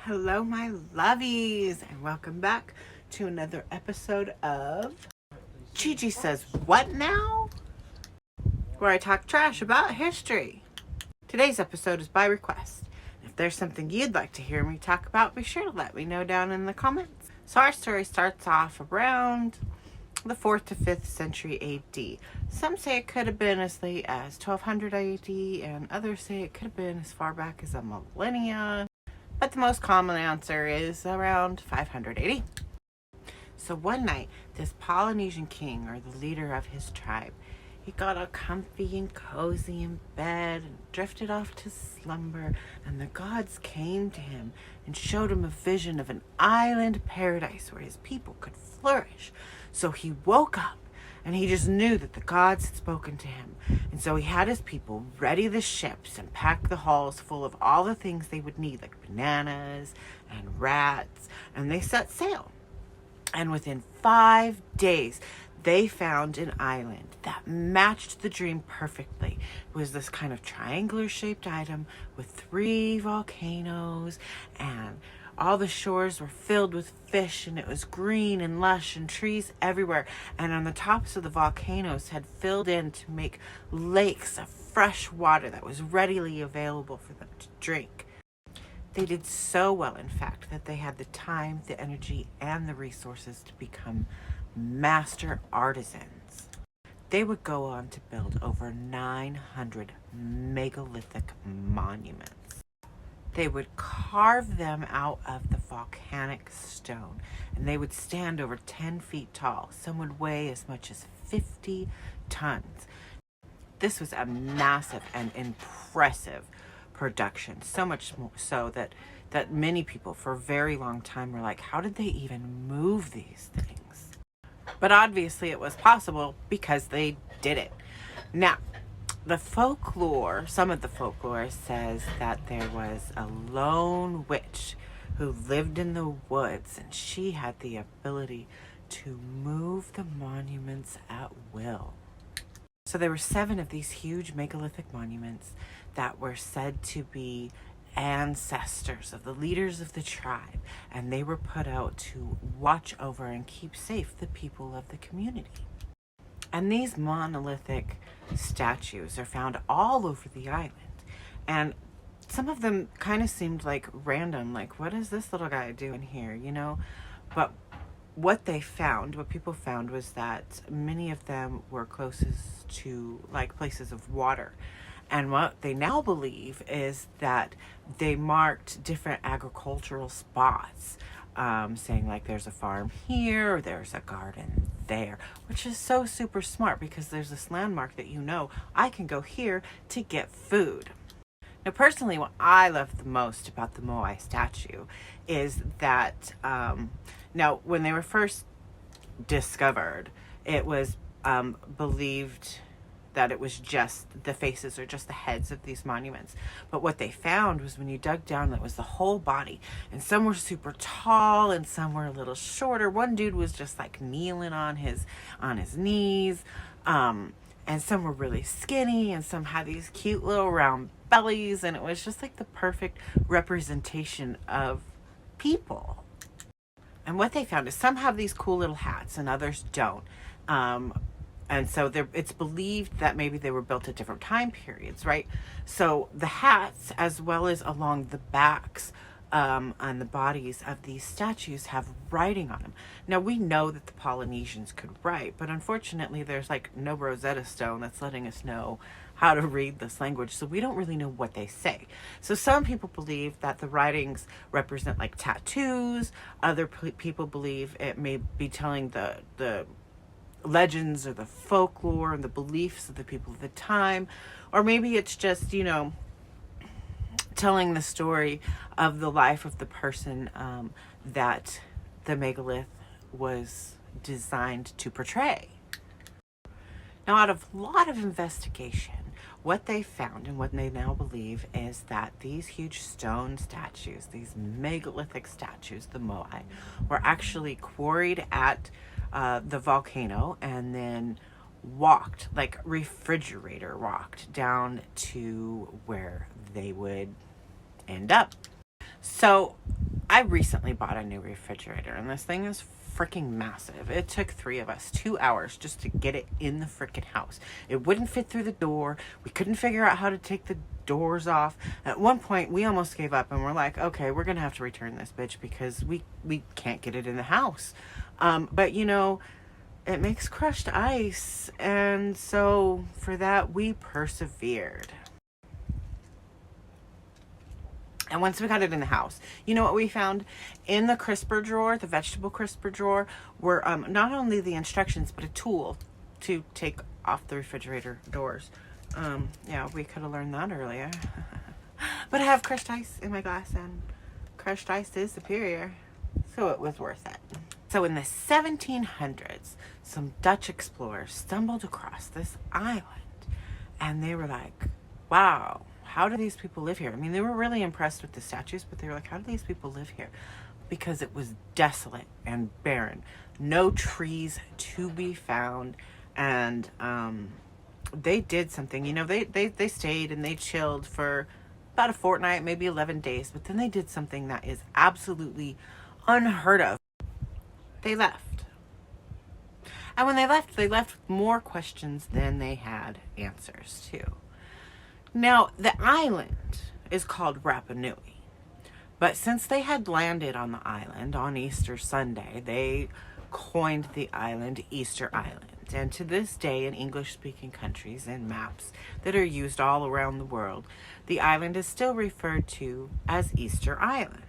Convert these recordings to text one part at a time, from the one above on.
Hello, my lovies, and welcome back to another episode of Gigi Says What Now? Where I talk trash about history. Today's episode is by request. If there's something you'd like to hear me talk about, be sure to let me know down in the comments. So our story starts off around the 4th to 5th century AD. Some say it could have been as late as 1200 AD, and others say it could have been as far back as a millennia. But the most common answer is around 580. So one night, this Polynesian king, or the leader of his tribe, he got all comfy and cozy in bed and drifted off to slumber, and the gods came to him and showed him a vision of an island paradise where his people could flourish. So he woke up and he just knew that the gods had spoken to him. And so he had his people ready the ships and pack the hulls full of all the things they would need, like bananas and rats, and they set sail. And within 5 days, they found an island that matched the dream perfectly. It was this kind of triangular shaped item with 3 volcanoes, and all the shores were filled with fish, and it was green and lush and trees everywhere. And on the tops of the volcanoes had filled in to make lakes of fresh water that was readily available for them to drink. They did so well, in fact, that they had the time, the energy, and the resources to become master artisans. They would go on to build over 900 megalithic monuments. They would carve them out of the volcanic stone, and they would stand over 10 feet tall. Some would weigh as much as 50 tons. This was a massive and impressive production, so much more so that many people for a very long time were like, how did they even move these things? But obviously it was possible because they did it. Now, some of the folklore says that there was a lone witch who lived in the woods, and she had the ability to move the monuments at will. So there were 7 of these huge megalithic monuments that were said to be ancestors of the leaders of the tribe, and they were put out to watch over and keep safe the people of the community. And these monolithic statues are found all over the island, and some of them kind of seemed like random, like, what is this little guy doing here, But what people found was that many of them were closest to like places of water. And what they now believe is that they marked different agricultural spots, saying like there's a farm here or there's a garden there, which is so super smart because there's this landmark that I can go here to get food. Now, personally, what I love the most about the Moai statue is that now, when they were first discovered, it was believed that it was just the faces or just the heads of these monuments. But what they found was when you dug down, that was the whole body. And some were super tall and some were a little shorter. One dude was just like kneeling on his knees. And some were really skinny, and some had these cute little round bellies. And it was just like the perfect representation of people. And what they found is some have these cool little hats and others don't. And so it's believed that maybe they were built at different time periods, right? So the hats, as well as along the backs on the bodies of these statues, have writing on them. Now, we know that the Polynesians could write, but unfortunately there's like no Rosetta Stone that's letting us know how to read this language, so we don't really know what they say. So some people believe that the writings represent like tattoos. Other people believe it may be telling the legends or the folklore and the beliefs of the people of the time, or maybe it's just telling the story of the life of the person that the megalith was designed to portray. Now, out of a lot of investigation, what they found and what they now believe is that these huge stone statues, these megalithic statues, the Moai, were actually quarried at the volcano and then walked, like refrigerator walked, down to where they would end up. So I recently bought a new refrigerator, and this thing is freaking massive. It took 3 of us 2 hours just to get it in the freaking house. It wouldn't fit through the door. We couldn't figure out how to take the doors off. At one point, we almost gave up, and we're like, okay, we're gonna have to return this bitch because we can't get it in the house. But you know, it makes crushed ice, and so for that, we persevered. And once we got it in the house, you know what we found? In the crisper drawer, the vegetable crisper drawer, were not only the instructions, but a tool to take off the refrigerator doors. Yeah, we could have learned that earlier. But I have crushed ice in my glass, and crushed ice is superior, so it was worth it. So in the 1700s, some Dutch explorers stumbled across this island, and they were like, wow, how do these people live here? I mean, they were really impressed with the statues, but they were like, how do these people live here? Because it was desolate and barren. No trees to be found. And they did something. You know, they stayed and they chilled for about a fortnight, maybe 11 days. But then they did something that is absolutely unheard of. They left. And when they left with more questions than they had answers to. Now, the island is called Rapa Nui, but since they had landed on the island on Easter Sunday, they coined the island Easter Island. And to this day, in English-speaking countries and maps that are used all around the world, the island is still referred to as Easter Island.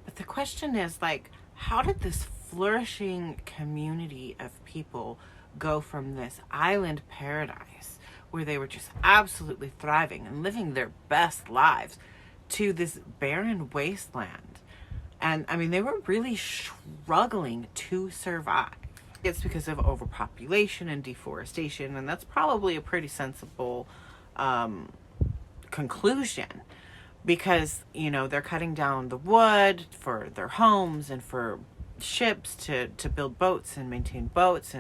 But the question is, like, how did this flourishing community of people go from this island paradise where they were just absolutely thriving and living their best lives to this barren wasteland? And I mean, they were really struggling to survive. It's because of overpopulation and deforestation, and that's probably a pretty sensible conclusion, because, you know, they're cutting down the wood for their homes and for ships to build boats and maintain boats,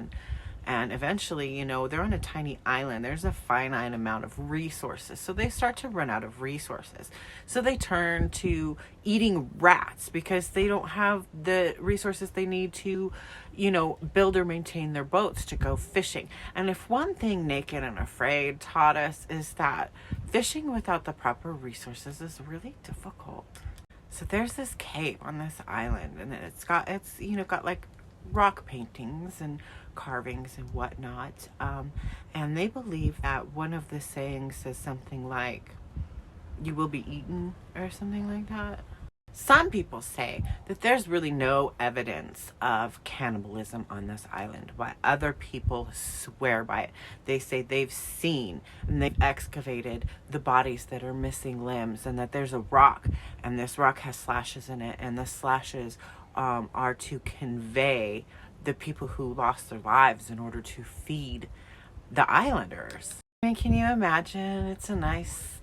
and eventually, you know, they're on a tiny island. There's a finite amount of resources. So they start to run out of resources. So they turn to eating rats because they don't have the resources they need to, you know, build or maintain their boats to go fishing. And if one thing Naked and Afraid taught us is that fishing without the proper resources is really difficult. So there's this cave on this island, and it's got like rock paintings and carvings and whatnot, and they believe that one of the sayings says something like, you will be eaten, or something like that. Some people say that there's really no evidence of cannibalism on this island, but other people swear by it. They say they've seen and they've excavated the bodies that are missing limbs, and that there's a rock, and this rock has slashes in it, and the slashes are to convey the people who lost their lives in order to feed the islanders. I mean, can you imagine? It's a nice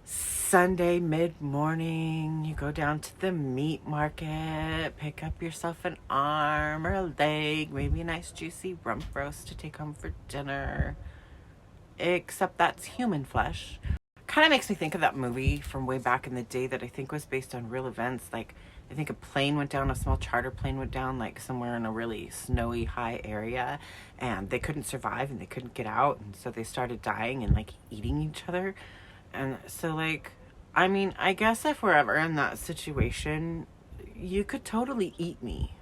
Sunday mid-morning. You go down to the meat market, pick up yourself an arm or a leg, maybe a nice juicy rump roast to take home for dinner. Except that's human flesh. Kind of makes me think of that movie from way back in the day that I think was based on real events. Like, I think a plane went down, a small charter plane went down, like somewhere in a really snowy high area, and they couldn't survive and they couldn't get out, and so they started dying and like eating each other. And so, like, I mean, I guess if we're ever in that situation, you could totally eat me.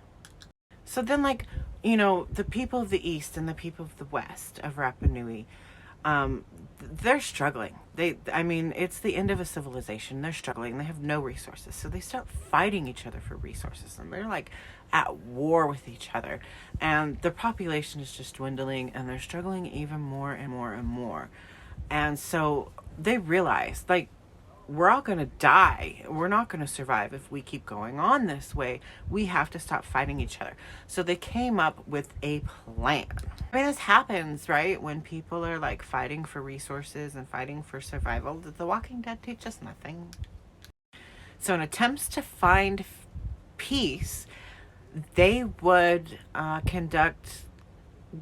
So then, like, you know, the people of the East and the people of the West of Rapa Nui, they're struggling. I mean, it's the end of a civilization. They're struggling. They have no resources. So they start fighting each other for resources. And they're like at war with each other. And their population is just dwindling. And they're struggling even more and more and more. And so they realize, like, we're all going to die. We're not going to survive if we keep going on this way. We have to stop fighting each other. So they came up with a plan. I mean, this happens, right? When people are like fighting for resources and fighting for survival. The Walking Dead teach us nothing. So in attempts to find peace, they would conduct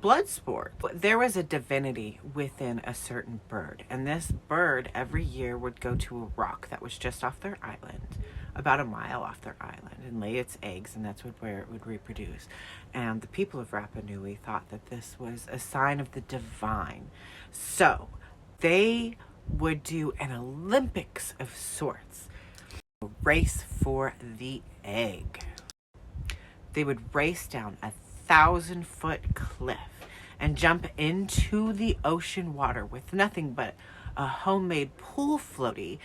blood sport. There was a divinity within a certain bird, and this bird every year would go to a rock that was just off their island, about a mile off their island and lay its eggs, and that's where it would reproduce. And the people of Rapa Nui thought that this was a sign of the divine. So they would do an Olympics of sorts, a race for the egg. They would race down a 1,000-foot cliff and jump into the ocean water with nothing but a homemade pool floaty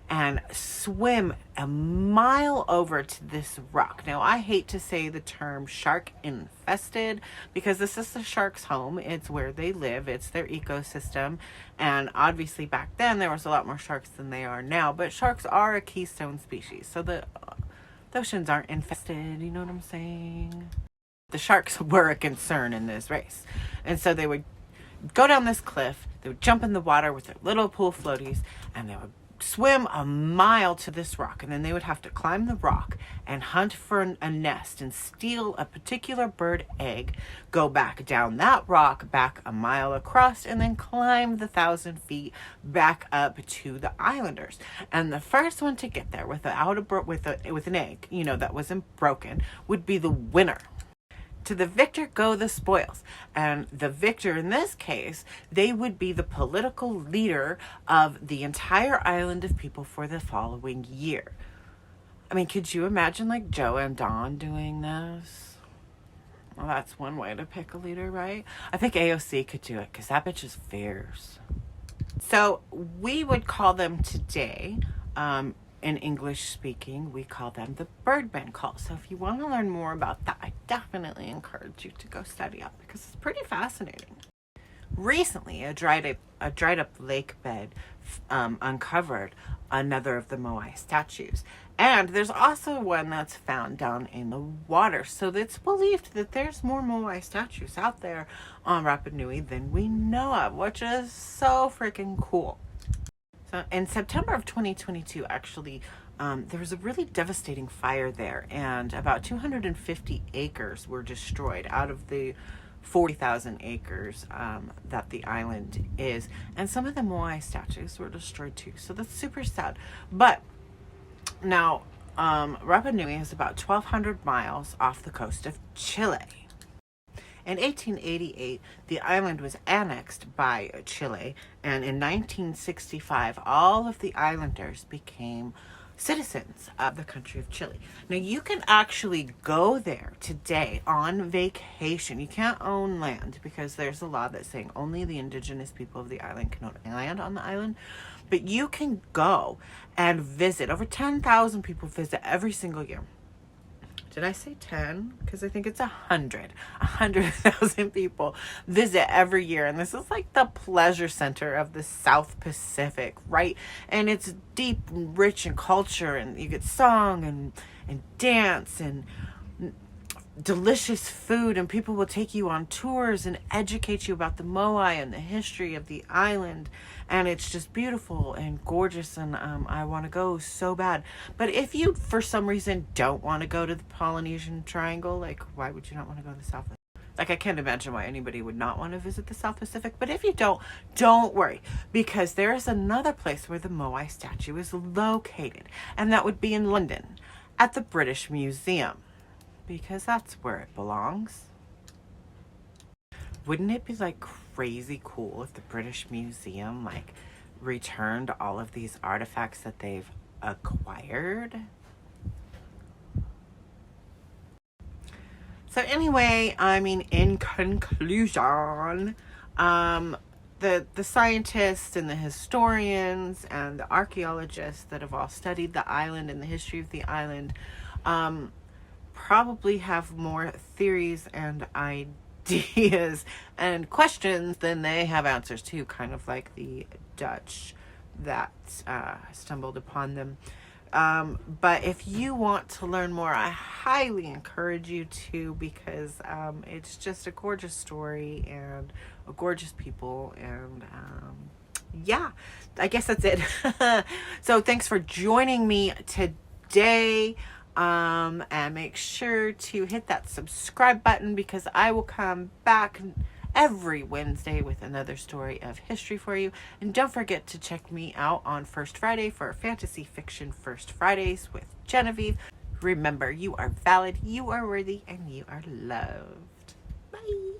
and swim a mile over to this rock. Now, I hate to say the term shark infested because this is the shark's home. It's where they live. It's their ecosystem. And obviously back then there was a lot more sharks than they are now, but sharks are a keystone species. So the oceans aren't infested, you know what I'm saying? The sharks were a concern in this race. And so they would go down this cliff, they would jump in the water with their little pool floaties, and they would swim a mile to this rock, and then they would have to climb the rock and hunt for a nest and steal a particular bird egg, go back down that rock, back a mile across, and then climb the 1,000 feet back up to the islanders. And the first one to get there with an egg, you know, that wasn't broken, would be the winner. To the victor go the spoils. And the victor in this case, they would be the political leader of the entire island of people for the following year. I mean, could you imagine like Joe and Don doing this? Well, that's one way to pick a leader, right? I think AOC could do it because that bitch is fierce. So we would call them today, in English speaking, we call them the Birdman cult. So if you want to learn more about that, I definitely encourage you to go study up because it's pretty fascinating. Recently, a dried up lake bed uncovered another of the Moai statues. And there's also one that's found down in the water. So it's believed that there's more Moai statues out there on Rapa Nui than we know of, which is so freaking cool. So in September of 2022, actually, there was a really devastating fire there, and about 250 acres were destroyed out of the 40,000 acres that the island is. And some of the Moai statues were destroyed too. So that's super sad. But now, Rapa Nui is about 1,200 miles off the coast of Chile. In 1888, the island was annexed by Chile, and in 1965, all of the islanders became citizens of the country of Chile. Now, you can actually go there today on vacation. You can't own land because there's a law that's saying only the indigenous people of the island can own land on the island. But you can go and visit. Over 10,000 people visit every single year. Did I say 10? Because I think it's 100. 100,000 people visit every year. And this is like the pleasure center of the South Pacific, right? And it's deep and rich in culture. And you get song and dance and delicious food. And people will take you on tours and educate you about the Moai and the history of the island. And it's just beautiful and gorgeous, and I want to go so bad. But if you, for some reason, don't want to go to the Polynesian Triangle, like, why would you not want to go to the South Pacific? Like, I can't imagine why anybody would not want to visit the South Pacific. But if you don't worry, because there is another place where the Moai statue is located, and that would be in London, at the British Museum, because that's where it belongs. Wouldn't it be like crazy cool if the British Museum like returned all of these artifacts that they've acquired? So anyway, I mean, in conclusion, the scientists and the historians and the archaeologists that have all studied the island and the history of the island probably have more theories and ideas and questions than they have answers to, kind of like the Dutch that stumbled upon them. But if you want to learn more, I highly encourage you to, because it's just a gorgeous story and a gorgeous people, and yeah, I guess that's it. So thanks for joining me today. And make sure to hit that subscribe button, because I will come back every Wednesday with another story of history for you. And don't forget to check me out on First Friday for Fantasy Fiction First Fridays with Genevieve. Remember, you are valid, you are worthy, and you are loved. Bye.